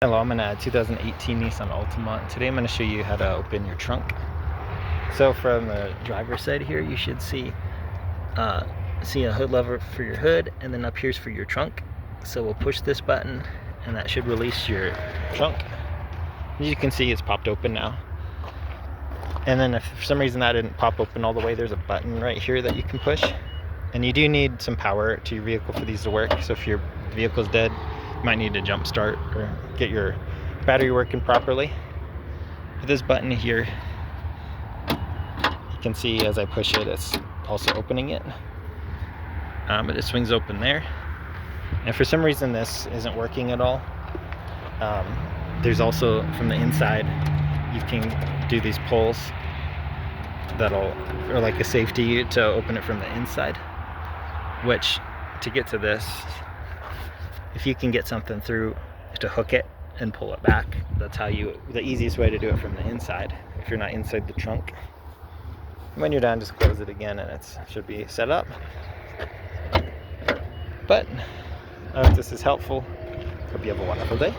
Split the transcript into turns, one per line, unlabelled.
Hello, I'm in a 2018 Nissan Altima, and today I'm going to show you how to open your trunk. So from the driver's side here, you should see a hood lever for your hood, and then up here's for your trunk. So we'll push this button, and that should release your trunk. As you can see, it's popped open now. And then if for some reason that didn't pop open all the way, there's a button right here that you can push. And you do need some power to your vehicle for these to work. So if your vehicle's dead, you might need to jump start or get your battery working properly. With this button here, you can see as I push it, it's also opening it. But it swings open there. And for some reason this isn't working at all, there's also from the inside, you can do these pulls or like a safety to open it from the inside. Which, to get to this, if you can get something through to hook it and pull it back, that's the easiest way to do it from the inside, if you're not inside the trunk. When you're done, just close it again and it should be set up. But I hope this is helpful. Hope you have a wonderful day.